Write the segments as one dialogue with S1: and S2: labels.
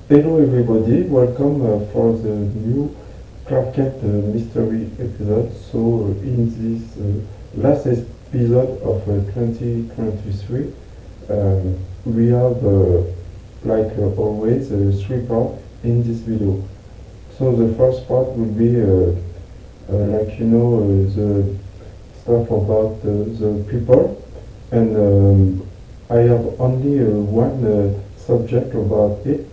S1: Hello everybody, welcome for the new Clark Kent mystery episode. So in this last episode of 2023, we have like always 3 parts in this video. So the first part will be the stuff about the people, and I have only one subject about it,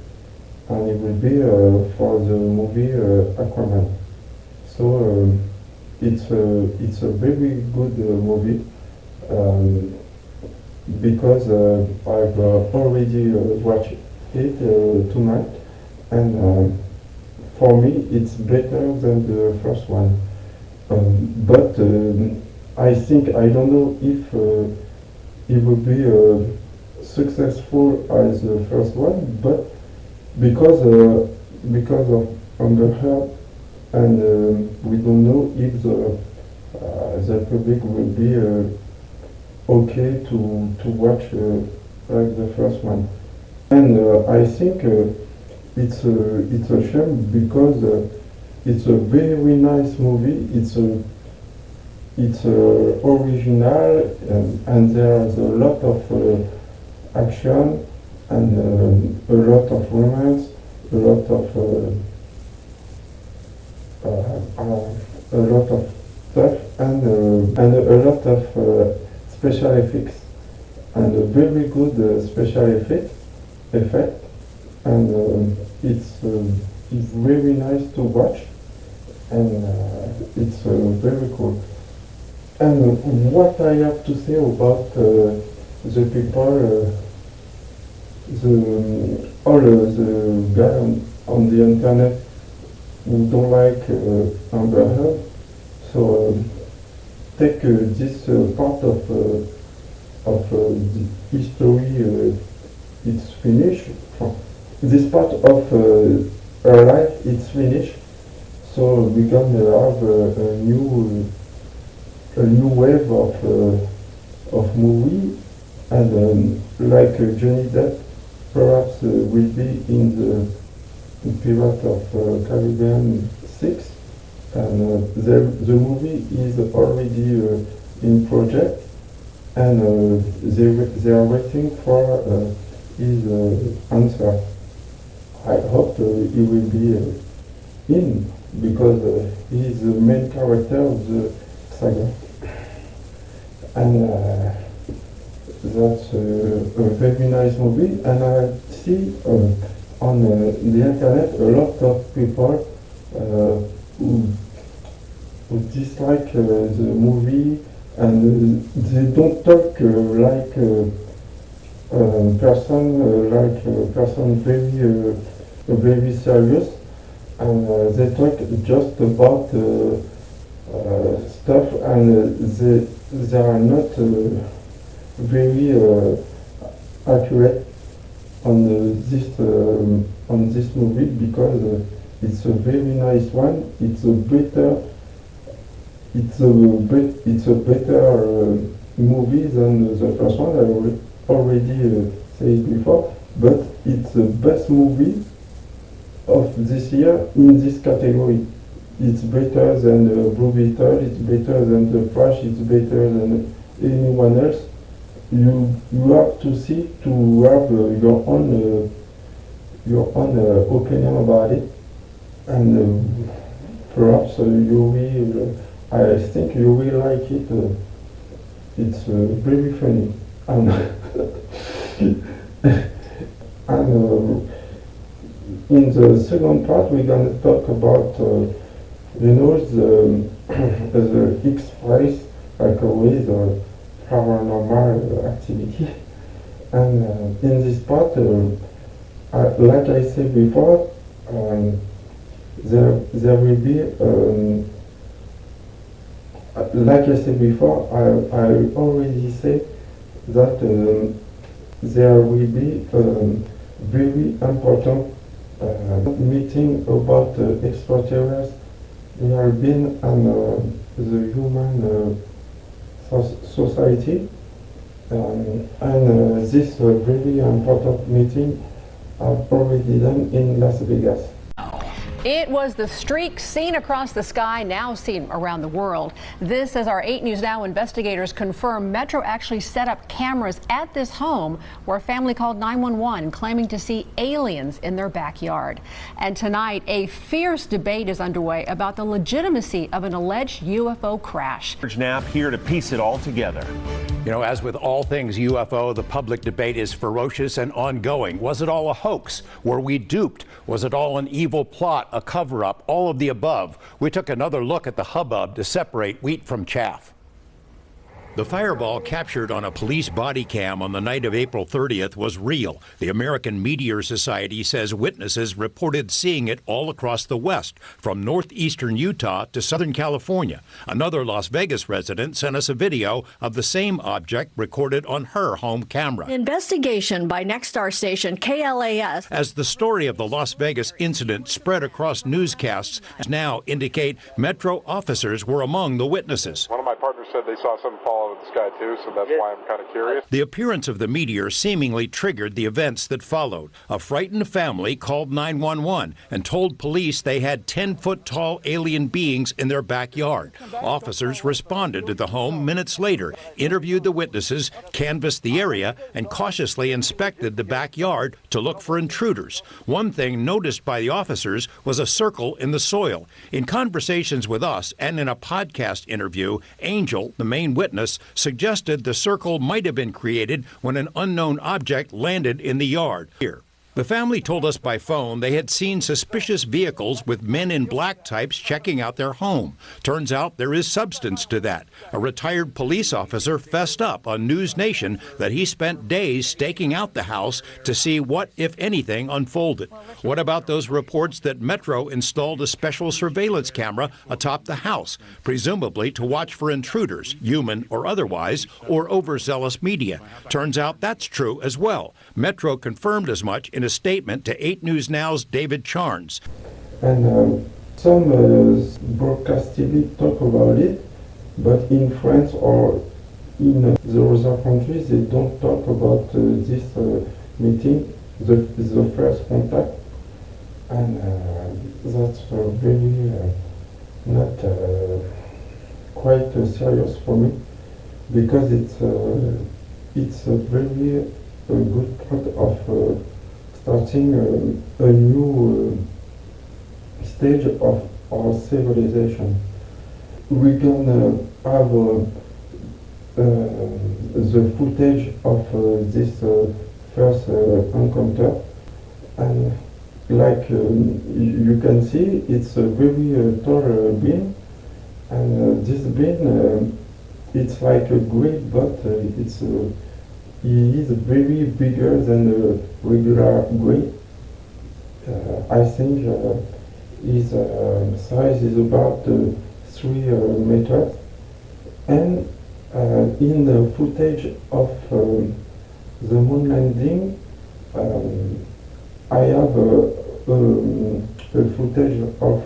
S1: and it will be for the movie Aquaman. So it's a very good movie, because I've already watched it tonight, and for me it's better than the first one. But I don't know if it will be successful as the first one, but because of Amber Heard, and we don't know if the public will be okay to watch like the first one. And I think it's a shame because it's a very nice movie. It's original, and there's a lot of action, and a lot of romance, a lot of stuff, and a lot of special effects, and a very good special effect, and it's very nice to watch, and it's very cool. And what I have to say about the people, all the guys on the internet who don't like Amber Heard, so take this part of the history, it's finished. This part of her life, it's finished. So we're gonna have a new wave of movie, and like Johnny Depp perhaps will be in the Pirates of Caribbean 6, and the movie is already in project, and they are waiting for his answer. I hope he will be in, because he is the main character of the saga, and that's a very nice movie. And I see on the internet a lot of people who dislike the movie, and they don't talk like a person very serious, and they talk just about stuff, and they are not very accurate on this movie, because it's a very nice one. It's a better movie than the first one. I already said it before, but it's the best movie of this year in this category. It's better than Blue Beetle, it's better than The Flash, it's better than anyone else. You have to see to have your own opinion about it, and perhaps you will. I think you will like it. It's very funny, and and in the second part, we're going to talk about, the, the X-rays, like always, paranormal activity. And in this part, like I said before, there will be, like I said before, I already said that there will be very important meeting about extraterrestrials, being and the human society. And this very important meeting I've already done in Las Vegas.
S2: It was the streak seen across the sky, now seen around the world. This, as our 8 News Now investigators confirm, Metro actually set up cameras at this home where a family called 911 claiming to see aliens in their backyard. And tonight, a fierce debate is underway about the legitimacy of an alleged UFO crash.
S3: Knapp here to piece it all together.
S4: You know, as with all things UFO, the public debate is ferocious and ongoing. Was it all a hoax? Were we duped? Was it all an evil plot, a cover-up, all of the above? We took another look at the hubbub to separate wheat from chaff. The fireball captured on a police body cam on the night of April 30th was real. The American Meteor Society says witnesses reported seeing it all across the West, from northeastern Utah to Southern California. Another Las Vegas resident sent us a video of the same object recorded on her home camera.
S5: Investigation by Nexstar station KLAS.
S4: As the story of the Las Vegas incident spread across newscasts now indicate Metro officers were among the witnesses.
S6: One of my partners said they saw something fall out of the sky too, so that's why I'm kind of curious.
S4: The appearance of the meteor seemingly triggered the events that followed. A frightened family called 911 and told police they had 10-foot-tall alien beings in their backyard. Officers responded to the home minutes later, interviewed the witnesses, canvassed the area, and cautiously inspected the backyard to look for intruders. One thing noticed by the officers was a circle in the soil. In conversations with us and in a podcast interview, Angel, the main witness, suggested the circle might have been created when an unknown object landed in the yard. Here. The family told us by phone they had seen suspicious vehicles with men in black types checking out their home. Turns out there is substance to that. A retired police officer fessed up on News Nation that he spent days staking out the house to see what, if anything, unfolded. What about those reports that Metro installed a special surveillance camera atop the house, presumably to watch for intruders, human or otherwise, or overzealous media? Turns out that's true as well. Metro confirmed as much in a statement to 8 News Now's David Charnes.
S1: And some broadcast TV talk about it, but in France or in the other countries, they don't talk about this meeting, the first contact. And that's really not quite serious for me, because it's a very good part of starting a new stage of our civilization. We're gonna have the footage of this first encounter, and like you can see, it's a very tall beam, and this beam, it's like a grape, but it is very bigger than a regular grape. I think his size is about 3 meters. And in the footage of the moon landing, I have a footage of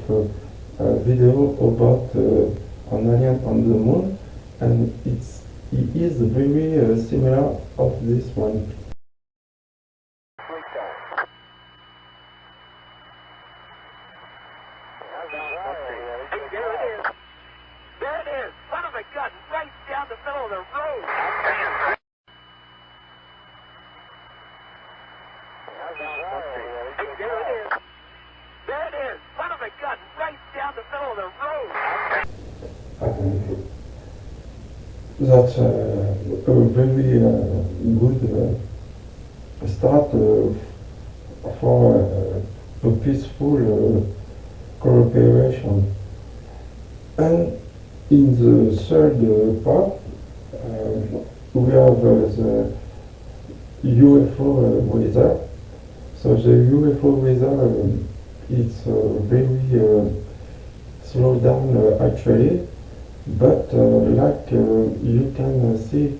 S1: a video about an alien on the moon, and it is very similar of this one.
S7: There it is! Son of a gun! Right down the middle of the road! There it is! There it is! Son of a gun! Right down the middle of the road!
S1: That's a very good start for a peaceful cooperation. And in the third part, we have the UFO weather. So the UFO weather, it's very slow down actually, but like you can see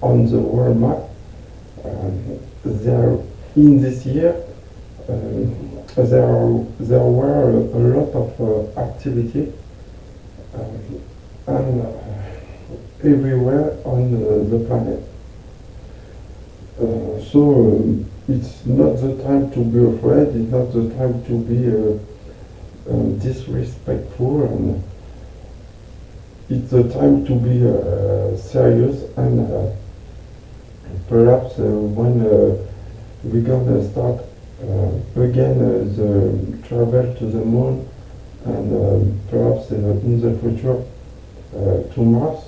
S1: on the world map, there in this year there were a lot of activity and everywhere on the planet. So it's not the time to be afraid, it's not the time to be disrespectful, and it's the time to be serious, and perhaps when we're gonna start again the travel to the moon, and perhaps in the future to Mars,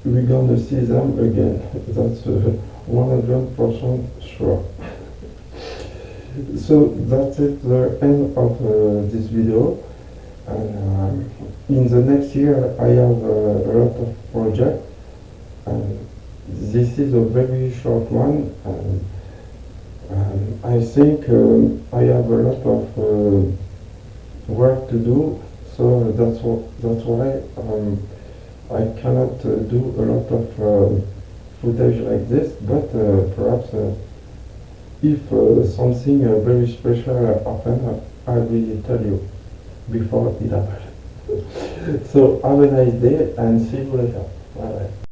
S1: we're gonna see them again. That's 100% sure. So that's it, the end of this video. And in the next year I have a lot of projects, and this is a very short one, and I think I have a lot of work to do, so that's why I cannot do a lot of footage like this, but perhaps if something very special happens, I will tell you before it happens. So have a nice day and see you later. Bye bye.